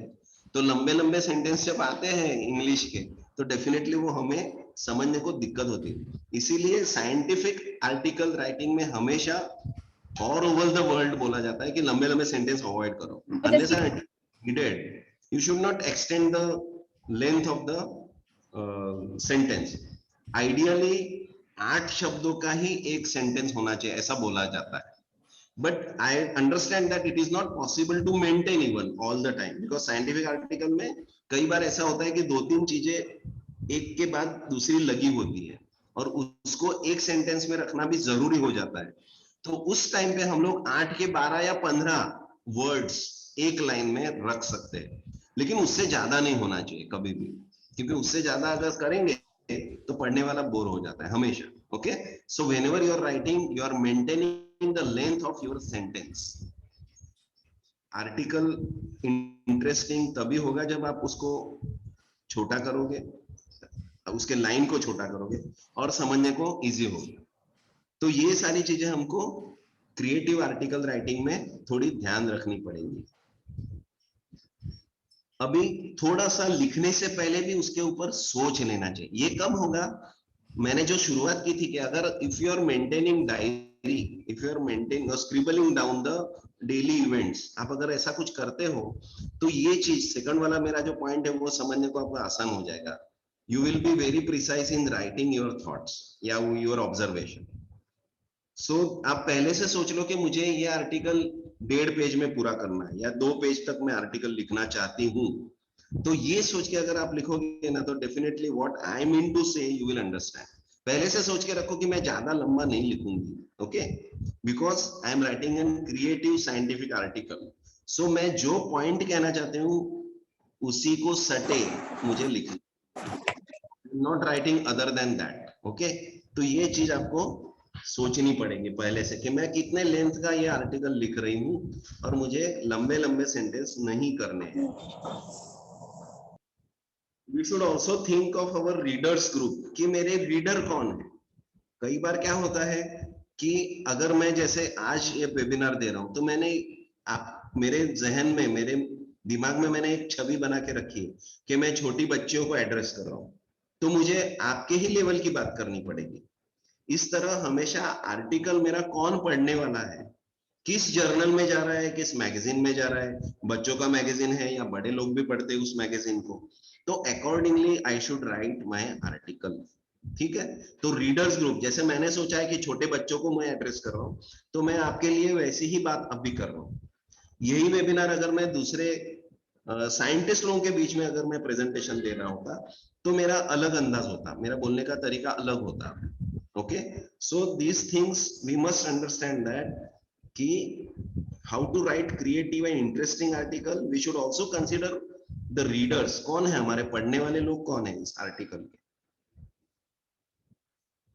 तो लंबे लंबे सेंटेंस जब आते हैं इंग्लिश के, तो डेफिनेटली वो हमें समझने को दिक्कत होती है. इसीलिए साइंटिफिक आर्टिकल राइटिंग में हमेशा और ओवर द वर्ल्ड बोला जाता है कि लंबे लंबे सेंटेंस अवॉइड करो. Unless needed, you should not extend the length of the sentence. Ideally 8 शब्दों का ही एक सेंटेंस होना चाहिए, ऐसा बोला जाता है. But I understand that it is not possible to maintain even all the time, because scientific article में कई बार ऐसा होता है कि 2-3 चीजें एक के बाद दूसरी लगी होती है और उसको एक सेंटेंस में रखना भी जरूरी हो जाता है. तो उस टाइम पे हम लोग 8 के 12 या 15 वर्ड्स एक लाइन में रख सकते हैं, लेकिन उससे ज्यादा नहीं होना चाहिए कभी भी, क्योंकि उससे ज्यादा अगर करेंगे तो पढ़ने वाला बोर हो जाता है हमेशा. Okay, so whenever you are writing, you are maintaining the length of your sentence. Article interesting तभी होगा जब आप उसको छोटा करोगे, उसके लाइन को छोटा करोगे और समझने को इजी होगा. तो ये सारी चीजें हमको क्रिएटिव आर्टिकल राइटिंग में थोड़ी ध्यान रखनी पड़ेगी. अभी थोड़ा सा लिखने से पहले भी उसके ऊपर सोच लेना चाहिए. ये कब होगा? मैंने जो शुरुआत की थी कि अगर if you are maintaining diary, if you are maintaining scribbling down the daily events, आप अगर ऐसा कुछ करते हो, तो ये चीज सेकंड वाला मेरा जो पॉइंट है वो समझने को आपको आसान हो जाएगा. You will be very precise in writing your thoughts या योर ऑब्जर्वेशन. सो आप पहले से सोच लो कि मुझे ये आर्टिकल 1.5 पेज में पूरा करना है या 2 पेज तक मैं आर्टिकल लिखना चाहती हूँ. तो ये सोच के अगर आप लिखोगे ना, तो definitely what I mean to say you will understand. पहले से सोच के रखो कि मैं ज्यादा लंबा नहीं लिखूंगी. Okay, because I am writing an creative scientific article. So मैं जो पॉइंट कहना चाहती हूँ उसी को सटे मुझे लिखना, not writing other than that. Okay, तो ये चीज आपको सोचनी पड़ेगी पहले से कि मैं कितने लेंथ का ये आर्टिकल लिख रही हूँ और मुझे लंबे लंबे सेंटेंस नहीं करने हैं. We should also think of our readers group कि मेरे रीडर कौन है. कई बार क्या होता है कि अगर मैं जैसे आज ये वेबिनार दे रहा हूं, तो मैंने आप मेरे जहन में, मेरे दिमाग में मैंने एक छवि बना के रखी है कि मैं छोटी बच्चियों को एड्रेस कर रहा हूं, तो मुझे आपके ही लेवल की बात करनी पड़ेगी. इस तरह हमेशा आर्टिकल मेरा कौन पढ़ने वाला है, किस जर्नल में जा रहा है, किस मैगजीन में जा रहा है, बच्चों का मैगजीन है या बड़े लोग भी पढ़ते हैं उस मैगजीन को, तो accordingly I should write my article. ठीक है, तो रीडर्स ग्रुप, जैसे मैंने सोचा है कि छोटे बच्चों को मैं एड्रेस कर रहा हूँ, तो मैं आपके लिए वैसी ही बात अब भी कर रहा हूँ. यही वेबिनार अगर मैं दूसरे साइंटिस्ट लोगों के बीच में अगर मैं प्रेजेंटेशन दे रहा होता, तो मेरा अलग अंदाज होता, मेरा बोलने का तरीका अलग होता. Okay, so these things we must understand that कि how to write creative and interesting article. We should also consider the readers. कौन है हमारे पढ़ने वाले लोग, कौन है इस आर्टिकल के.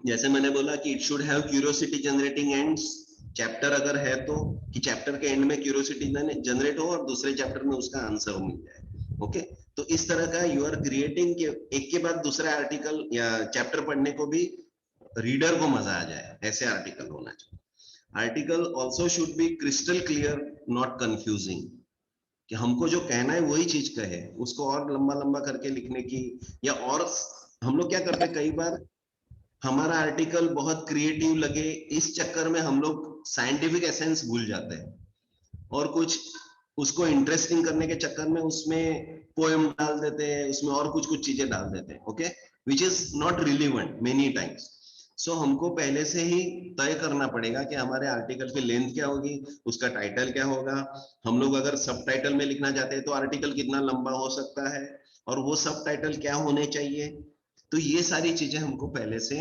जैसे मैंने बोला कि it should have curiosity generating ends. Chapter अगर है तो कि चैप्टर के एंड में क्यूरियोसिटी जनरेट हो और दूसरे चैप्टर में उसका आंसर मिल जाए. ओके, तो इस तरह का यू आर क्रिएटिंग के एक के बाद दूसरा आर्टिकल या चैप्टर पढ़ने को भी रीडर को मजा आ जाए, ऐसे आर्टिकल होना चाहिए. Article also should be crystal clear, not confusing, कि हमको जो कहना है वही चीज कहे, उसको और लंबा लंबा करके लिखने की. या और हम लोग क्या करते हैं, कई बार हमारा आर्टिकल बहुत क्रिएटिव लगे, इस चक्कर में हम लोग साइंटिफिक एसेंस भूल जाते हैं और कुछ उसको इंटरेस्टिंग करने के चक्कर में उसमें पोएम डाल देते हैं, उसमें और कुछ कुछ चीजें डाल देते हैं, okay, which is not relevant many times. So हमको पहले से ही तय करना पड़ेगा कि हमारे आर्टिकल की लेंथ क्या होगी, उसका टाइटल क्या होगा। हम लोग अगर सब टाइटल में लिखना चाहते हैं तो आर्टिकल कितना लंबा हो सकता है, और वो सब टाइटल क्या होने चाहिए। तो ये सारी चीजें हमको पहले से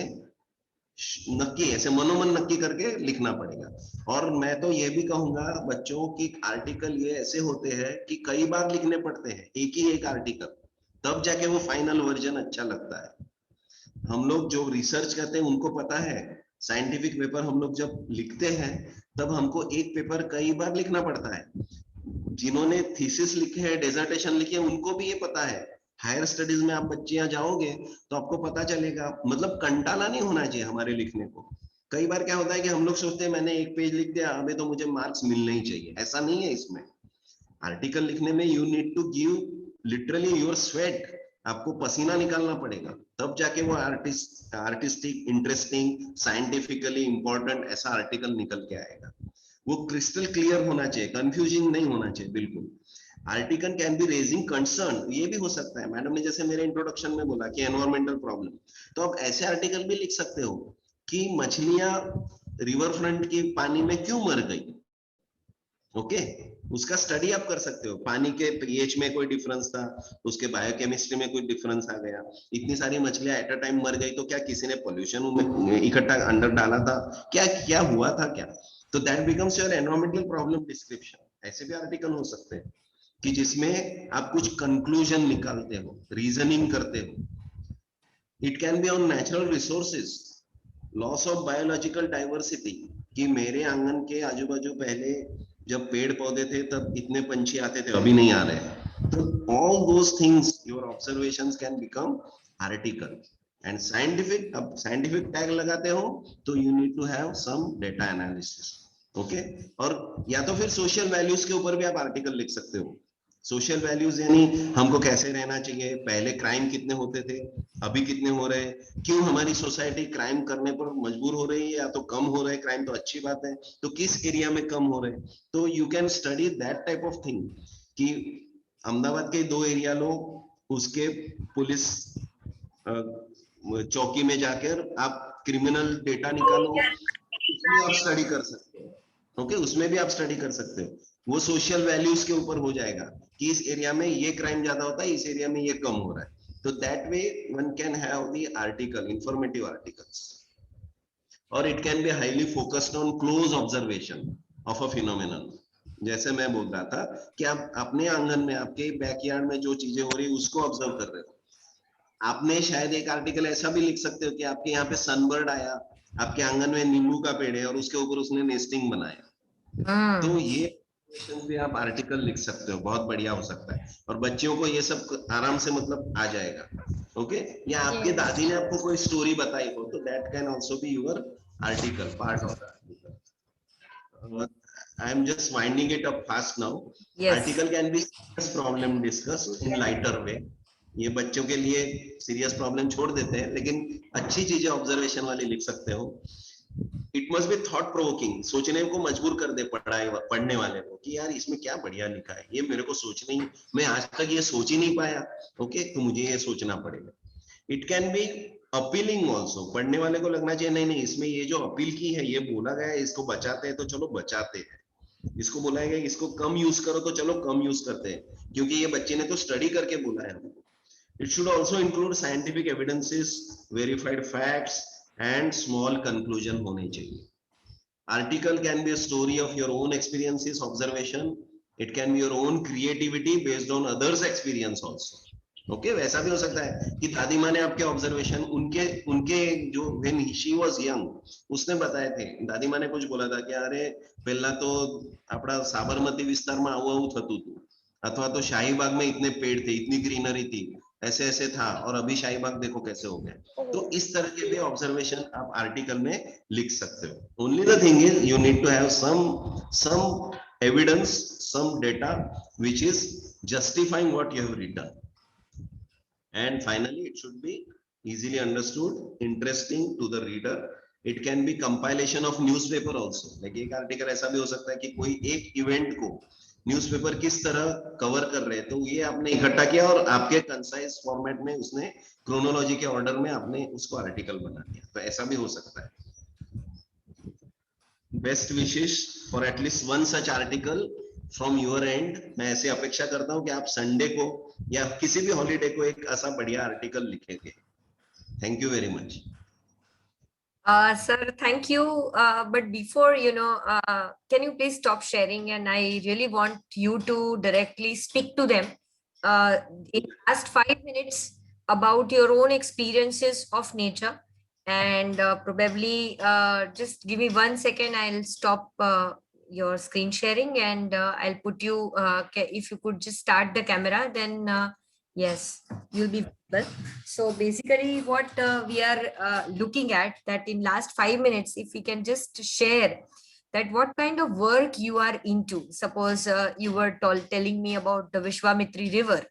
नक्की, ऐसे मनोमन नक्की करके लिखना पड़ेगा। और मैं तो ये भी कहूंगा बच्चों की आर्टिकल ये ऐसे होते हैं कि कई बार लिखने पड़ते हैं एक ही एक आर्टिकल, तब जाके वो फाइनल वर्जन अच्छा लगता है। हम लोग जो रिसर्च करते हैं उनको पता है, साइंटिफिक पेपर हम लोग जब लिखते हैं तब हमको एक पेपर कई बार लिखना पड़ता है। जिन्होंने थीसिस लिखे हैं, डेजर्टेशन लिखे हैं, उनको भी ये पता है। हायर स्टडीज में आप बच्चियां जाओगे तो आपको पता चलेगा, मतलब कंटाला नहीं होना चाहिए हमारे लिखने को। कई बार क्या होता है कि हम लोग सोचते हैं मैंने एक पेज लिख दिया, हमें तो मुझे मार्क्स मिलने ही चाहिए, ऐसा नहीं है। इसमें आर्टिकल लिखने में you need to give literally your sweat, आपको पसीना निकालना पड़ेगा, तब जाके वो आर्टिस्टिक, इंटरेस्टिंग, साइंटिफिकली इंपॉर्टेंट ऐसा आर्टिकल निकल के आएगा। वो क्रिस्टल क्लियर होना चाहिए, कंफ्यूजिंग नहीं होना चाहिए बिल्कुल। Article can be raising concern, ये भी हो सकता है। मैडम ने जैसे मेरे इंट्रोडक्शन में बोला कि एनवायरमेंटल प्रॉब्लम, तो आप ऐसे आर्टिकल भी लिख सकते हो कि मछलियां रिवर फ्रंट के पानी में क्यों मर गई, ओके, उसका स्टडी आप कर सकते हो। पानी के पीएच में कोई डिफरेंस था, उसके बायोकेमिस्ट्री में कोई डिफरेंस आ गया, इतनी सारी मछलियां एट अ टाइम मर गई, तो क्या किसी ने पोल्यूशन में इकट्ठा अंदर डाला था, क्या क्या हुआ था क्या। तो that becomes your environmental problem description. ऐसे भी आर्टिकल हो सकते हैं कि जिसमें आप कुछ कंक्लूजन निकालते हो, रीजनिंग करते हो। It can be on natural resources, loss of biological diversity, कि मेरे आंगन के आजू बाजू पहले जब पेड़ पौधे थे तब इतने पंछी आते थे, अभी नहीं आ रहे। तो all those things, your observations can become article. And scientific, अब साइंटिफिक टैग लगाते हो तो you need to have some data analysis, okay. और या तो फिर सोशल वैल्यूज के ऊपर भी आप आर्टिकल लिख सकते हो। सोशल वैल्यूज यानी हमको कैसे रहना चाहिए, पहले क्राइम कितने होते थे, अभी कितने हो रहे हैं, क्यों हमारी सोसाइटी क्राइम करने पर मजबूर हो रही है या तो कम हो रहे हैं क्राइम, तो अच्छी बात है, तो किस एरिया में कम हो रहे हैं। तो you can study that type of thing कि अहमदाबाद के 2 एरिया लो, उसके पुलिस चौकी में जाकर आप क्रिमिनल डेटा निकालो, उसमें आप स्टडी कर सकते हो, ओके, उसमें भी आप स्टडी कर सकते हो। वो सोशल वैल्यूज के ऊपर हो जाएगा कि इस एरिया में ये क्राइम ज्यादा होता है, इस एरिया में ये कम हो रहा है। तो that way one can have the article, informative articles. और it can be highly focused on close observation of a phenomenon. जैसे मैं बोल रहा था कि आप अपने आंगन में, आपके बैकयार्ड में जो चीजें हो रही है उसको ऑब्जर्व कर रहे हो। आपने शायद एक आर्टिकल ऐसा भी लिख सकते हो कि आपके यहाँ पे सनबर्ड आया, आपके आंगन में नींबू का पेड़ है और उसके ऊपर उसने नेस्टिंग बनाया। तो ये भी आप आर्टिकल लिख सकते हो, बहुत बढ़िया हो सकता है। और बच्चियों को ये सब आराम से मतलब आ जाएगा, ओके। या आपके दादी ने आपको कोई स्टोरी बताई हो तो that can also be your article, part of the article. I am just winding it up fast now. Yes. Article can be serious problem discussed in lighter way. ये बच्चों के लिए सीरियस प्रॉब्लम छोड़ देते हैं, लेकिन अच्छी चीजें ऑब्जर्वेशन वाली लिख सकते हो। It must be thought provoking, सोचने को मजबूर कर दे पढ़ने वाले को कि यार इसमें क्या बढ़िया लिखा है, ये मेरे को सोचना ही, मैं आज तक ये सोच ही नहीं पाया, ओके, तो मुझे ये सोचना पड़ेगा। It can B appealing also, पढ़ने वाले को लगना चाहिए नहीं नहीं इसमें ये जो अपील की है, ये बोला गया है, इसको बचाते हैं तो चलो बचाते हैं, इसको बोला गया इसको कम यूज करो तो चलो कम यूज करते हैं, क्योंकि ये बच्चे ने तो स्टडी करके बोला है हमको। It should also include scientific evidences, verified facts, and small conclusion होने चाहिए। Article can be a story of your own experiences, observation. It can be your own creativity based on others' experience also. Okay, वैसा भी हो सकता है कि दादी माँ ने आपके ऑब्जर्वेशन, उनके जो when she was young, उसने बताए थे, दादी माँ ने कुछ बोला था कि अरे पहला तो अपना साबरमती विस्तार में आવું થતું હતું, अथवा तो शाहीबाग में इतने पेड़ थे, इतनी ग्रीनरी थी, ऐसे ऐसे था, और अभी शाहीबाग देखो कैसे हो गए। तो इस तरह के भी ऑब्जर्वेशन आप आर्टिकल में लिख सकते हो। Only the thing is you need to have some evidence, some data which is justifying what you have written. And finally, it should be easily understood, interesting to the reader. It can be compilation of newspaper also. Like एक article ऐसा भी हो सकता है कि कोई एक event को न्यूज़पेपर किस तरह कवर कर रहे हैं, तो ये आपने इकट्ठा किया और आपके कंसाइज फॉर्मेट में उसने क्रोनोलॉजी के ऑर्डर में आपने उसको आर्टिकल बना दिया। तो ऐसा भी हो सकता है। Best wishes for at least one such article from your end. मैं ऐसे अपेक्षा करता हूं कि आप संडे को या किसी भी हॉलीडे को एक ऐसा बढ़िया आर्टिकल लिखेंगे। Thank you very much. Sir, thank you. But before, can you please stop sharing? And I really want you to directly speak to them in last 5 minutes about your own experiences of nature. And probably just give me 1 second. I'll stop your screen sharing and I'll put you, if you could just start the camera, then yes, you'll be visible. So basically what we are looking at, that in last 5 minutes, if we can just share that what kind of work you are into. Suppose you were telling me about the Vishwamitri River,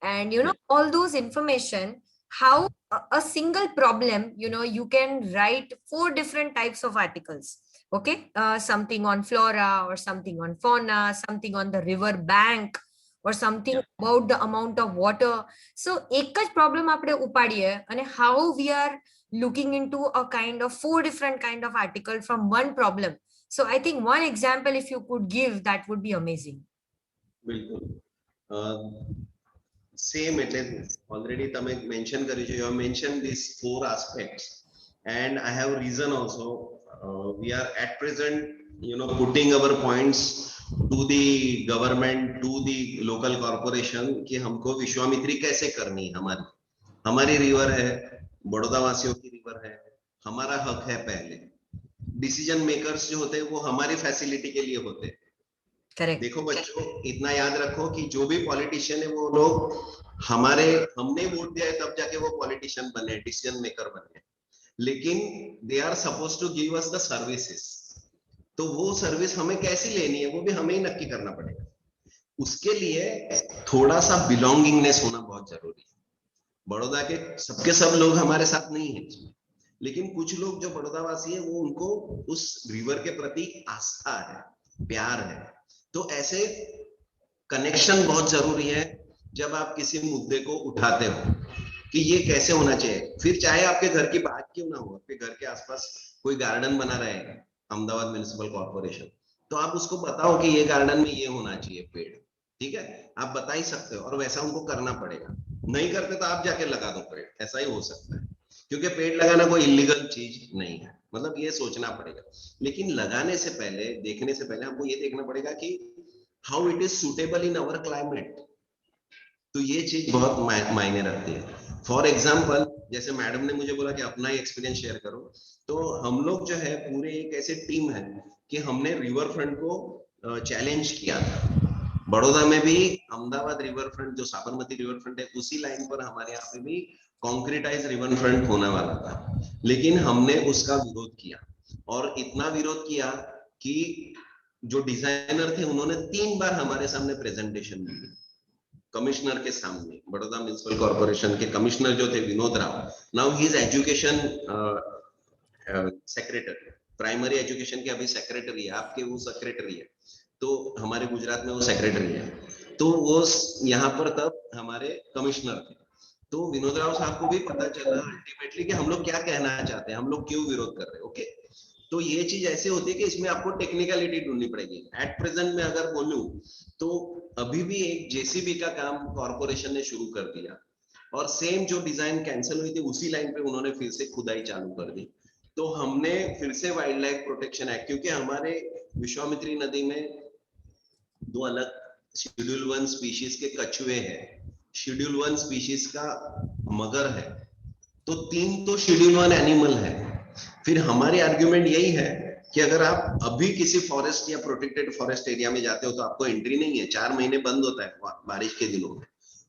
and all those information, how a single problem, you can write 4 different types of articles. Okay, something on flora, or something on fauna, something on the river bank, or something about the amount of water. So એક જ problem આપણે ઉપાડીએ અને how we are looking into a kind of 4 different kind of article from one problem. So I think one example if you could give, that would be amazing. બિલકુલ same, એટલે already તમે mention કર્યું છે. You have mention this 4 aspects and I have reason also. We are at present putting our points to the government, to the local corporation कि हमको विश्वामित्री कैसे करनी है। हमारी रिवर है, बड़ौदा वासियों की रिवर है, हमारा हक है। पहले डिसीजन मेकर्स जो होते हैं वो हमारी फैसिलिटी के लिए होते हैं। Correct. देखो बच्चों, इतना याद रखो कि जो भी पॉलिटिशियन है वो लोग हमने वोट दिया है तब जाके वो पॉलिटिशियन बने, डिसीजन मेकर बने, लेकिन they are suppose to give us the services. तो वो सर्विस हमें कैसी लेनी है वो भी हमें ही नक्की करना पड़ेगा। उसके लिए थोड़ा सा बिलोंगिंगनेस होना बहुत जरूरी है। बड़ौदा के सबके सब लोग हमारे साथ नहीं है, लेकिन कुछ लोग जो बड़ौदा वासी है वो उनको उस रिवर के प्रति आस्था है, प्यार है। तो ऐसे कनेक्शन बहुत जरूरी है जब आप किसी मुद्दे को उठाते हो कि ये कैसे होना चाहिए। फिर चाहे आपके घर की बात क्यों ना हो, आपके घर के आसपास कोई गार्डन बना रहे हैं अहमदाबाद म्युनिसिपल कॉर्पोरेशन, तो आप उसको बताओ कि ये गार्डन में ये होना चाहिए पेड़, ठीक है, आप बता ही सकते हो और वैसा उनको करना पड़ेगा। नहीं करते तो आप जाके लगा दो पेड़, ऐसा ही हो सकता है, क्योंकि पेड़ लगाना कोई इलीगल चीज नहीं है। मतलब ये सोचना पड़ेगा, लेकिन लगाने से पहले, देखने से पहले हमको ये देखना पड़ेगा कि how it is suitable in our climate. तो ये चीज बहुत मायने रखती है। फॉर एग्जाम्पल, जैसे मैडम ने मुझे बोला कि अपना ही एक्सपीरियंस शेयर करो, तो हम लोग जो है पूरे एक ऐसे टीम है कि हमने रिवर फ्रंट को चैलेंज किया था। बड़ौदा में भी अहमदाबाद रिवर फ्रंट, जो साबरमती रिवर फ्रंट है, उसी लाइन पर हमारे यहाँ पे भी कॉन्क्रीटाइज रिवर फ्रंट होने वाला था, लेकिन हमने उसका विरोध किया। और इतना विरोध किया कि जो डिजाइनर थे उन्होंने 3 बार हमारे सामने प्रेजेंटेशन दी, कमिश्नर के सामने। बड़ौदा म्युनिसिपल कॉर्पोरेशन के कमिश्नर जो थे Vinod Rao, now he is education secretary, primary education के अभी सेक्रेटरी है, आपके वो सेक्रेटरी है, तो हमारे गुजरात में वो सेक्रेटरी है, तो वो यहाँ पर तब हमारे कमिश्नर थे। तो विनोद राव साहब को भी पता चला अल्टीमेटली कि हम लोग क्या कहना चाहते हैं, हम लोग क्यों विरोध कर रहे हैं। ओके, तो ये चीज ऐसे होती है कि इसमें आपको टेक्निकलिटी ढूंढनी पड़ेगी। एट प्रेजेंट में अगर बोलूं तो अभी भी एक जेसीबी का काम कॉर्पोरेशन ने शुरू कर दिया, और सेम जो डिजाइन कैंसिल हुई थी उसी लाइन पे उन्होंने फिर से खुदाई चालू कर दी। तो हमने फिर से वाइल्ड लाइफ प्रोटेक्शन एक्ट, क्योंकि हमारे विश्वामित्री नदी में 2 अलग शेड्यूल 1 स्पीशीज के कछुए हैं, शेड्यूल 1 स्पीशीज का मगर है, तो 3 तो शेड्यूल 1 एनिमल है। फिर हमारी आर्ग्यूमेंट यही है कि अगर आप अभी किसी फॉरेस्ट या प्रोटेक्टेड फॉरेस्ट एरिया में जाते हो तो आपको एंट्री नहीं है, 4 महीने बंद होता है बारिश के दिनों में,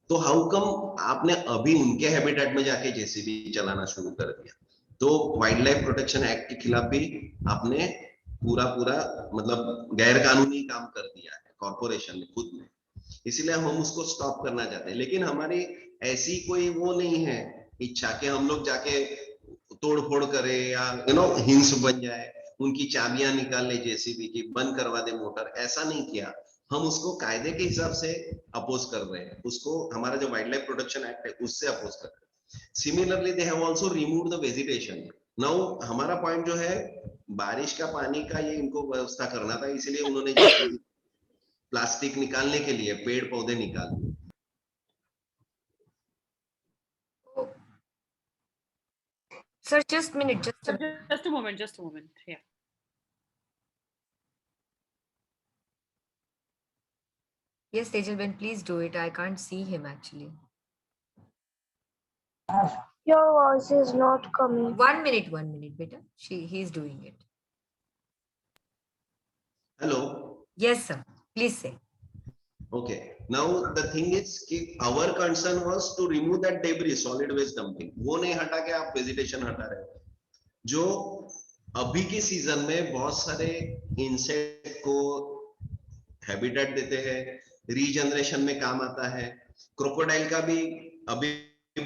तो हाउ कम आपने अभी उनके हैबिटेट में जाके जेसीबी चलाना शुरू कर दिया। तो वाइल्ड लाइफ प्रोटेक्शन एक्ट के खिलाफ भी आपने पूरा मतलब गैर कानूनी काम कर दिया है कॉर्पोरेशन ने खुद में, इसलिए हम उसको स्टॉप करना चाहते हैं। लेकिन हमारी ऐसी कोई वो नहीं है इच्छा कि हम लोग जाके तोड़फोड़ करे या हिंस बन जाए, उनकी चाबियां निकाल ले जेसीबी की, बंद करवा दे मोटर, ऐसा नहीं किया। हम उसको कायदे के हिसाब से अपोज कर रहे हैं, उसको हमारा जो वाइल्ड लाइफ प्रोटेक्शन एक्ट है उससे अपोज कर रहे हैं। Similarly they have also removed the vegetation. Now हमारा पॉइंट जो है बारिश का पानी का ये इनको व्यवस्था करना था, इसलिए उन्होंने जितनी प्लास्टिक निकालने के लिए पेड़ पौधे निकाल दिए। Sir, just a minute. Sir, just a moment. Just a moment. Yeah. Yes, Tejal Ben, please do it. I can't see him actually. Your voice is not coming. 1 minute, beta. He's doing it. Hello. Yes, sir. Please say. Okay. Now the thing is कि our concern was to remove that debris, solid waste dumping. वो नहीं हटा के आप vegetation हटा रहे हो। जो अभी के सीजन में बहुत सारे इंसेक्ट को हैबिटेट देते हैं, रीजनरेशन में काम आता है। क्रोकोडाइल का भी अभी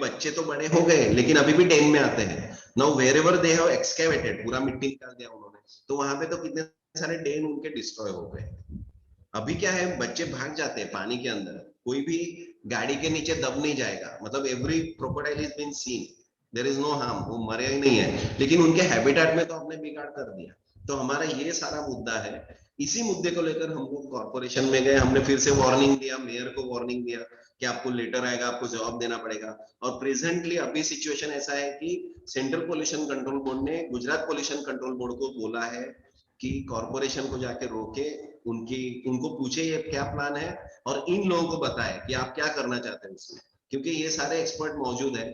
बच्चे तो बड़े हो गए लेकिन अभी भी डेन में आते हैं। नाउ वेरेवर दे हैव एक्सकैवेटेड, पूरा मिट्टी निकाल दिया उन्होंने, तो वहां पे तो कितने सारे डेन उनके डिस्ट्रॉय हो गए। अभी क्या है, बच्चे भाग जाते हैं पानी के अंदर, कोई भी गाड़ी के नीचे दब नहीं जाएगा, मतलब every crocodile is been seen, there is no harm, वो मरे ही नहीं है, लेकिन उनके हैबिटेट में तो आपने बिगाड़ कर दिया। तो हमारा ये सारा मुद्दा है। इसी मुद्दे को लेकर हम लोग कॉर्पोरेशन में गए, हमने फिर से वार्निंग दिया, मेयर को वार्निंग दिया कि आपको लेटर आएगा, आपको जवाब देना पड़ेगा। और प्रेजेंटली अभी सिचुएशन ऐसा है कि सेंट्रल पोल्यूशन कंट्रोल बोर्ड ने गुजरात पोल्यूशन कंट्रोल बोर्ड को बोला है कि कॉर्पोरेशन को जाके रोके, उनको पूछे ये क्या प्लान है और इन लोगों को बताए कि आप क्या करना चाहते हैं उसमें, क्योंकि ये सारे एक्सपर्ट मौजूद है।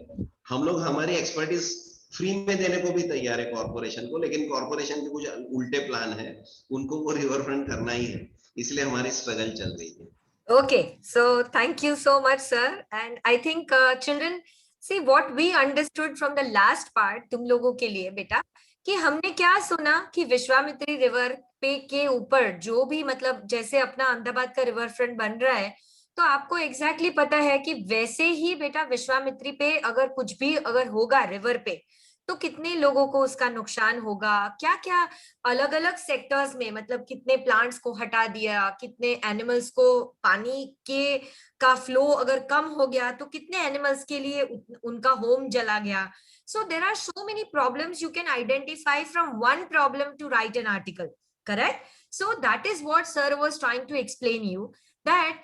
हम लोग हमारी एक्सपर्टीज फ्री में देने को भी तैयार है कॉर्पोरेशन को, लेकिन कॉर्पोरेशन के कुछ उल्टे प्लान है, उनको वो रिवर फ्रंट करना ही है, इसलिए हमारी स्ट्रगल चल रही है। Okay, so thank you so much, sir. And I think children, see what we understood from the last part, तुम लोगों के लिए बेटा, कि हमने क्या सुना कि विश्वामित्री रिवर पे के ऊपर जो भी मतलब जैसे अपना अहमदाबाद का रिवर फ्रंट बन रहा है, तो आपको एग्जैक्टली पता है कि वैसे ही बेटा विश्वामित्री पे अगर कुछ भी अगर होगा रिवर पे तो कितने लोगों को उसका नुकसान होगा, क्या क्या अलग अलग सेक्टर्स में, मतलब कितने प्लांट्स को हटा दिया, कितने एनिमल्स को पानी के का फ्लो अगर कम हो गया तो कितने एनिमल्स के लिए उनका होम जला गया। So there are so many problems you can identify from one problem to write an article, correct? So that is what sir was trying to explain you, that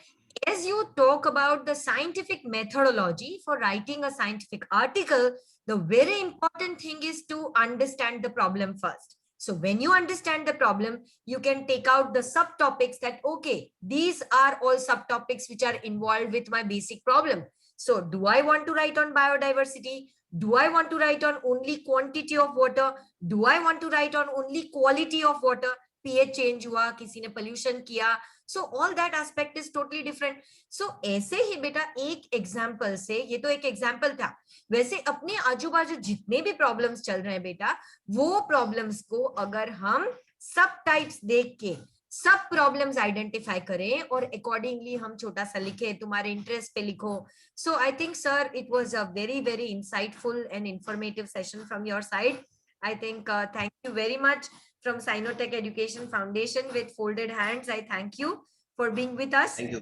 as you talk about the scientific methodology for writing a scientific article, the very important thing is to understand the problem first. So when you understand the problem, you can take out the subtopics that, okay, these are all subtopics which are involved with my basic problem. So do I want to write on biodiversity? Do I want to write on only quantity of water? Do I want to write on only quality of water? pH change हुआ, किसी ने pollution किया, so all that aspect is totally different. So ऐसे ही बेटा एक example से, ये तो एक example था, वैसे अपने आजू बाजू जितने भी problems चल रहे हैं बेटा, वो problems को अगर हम सब types देख के सब प्रॉब्लम्स आइडेंटिफाई करें और अकॉर्डिंगली हम छोटा सा लिखे, तुम्हारे इंटरेस्ट पे लिखो. So I think sir it was a very very insightful and informative session from your side. I think thank you very much from Sinotech Education Foundation with folded hands. I thank you for being with us. Thank you.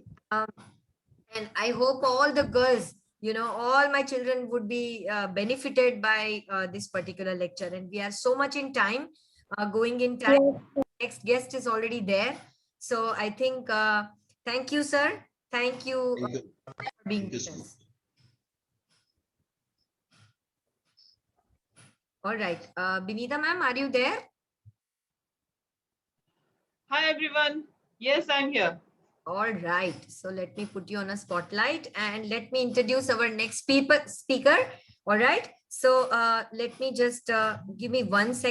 And I hope all the girls, you know, all my children would be benefited by this particular lecture. And we are so much in time, going in time. Next guest is already there. So I think, thank you, sir. Thank you, for being with us. All right. Binita ma'am, are you there? Hi, everyone. Yes, I'm here. All right. So let me put you on a spotlight and let me introduce our next speaker. All right. So let me just give me 1 second.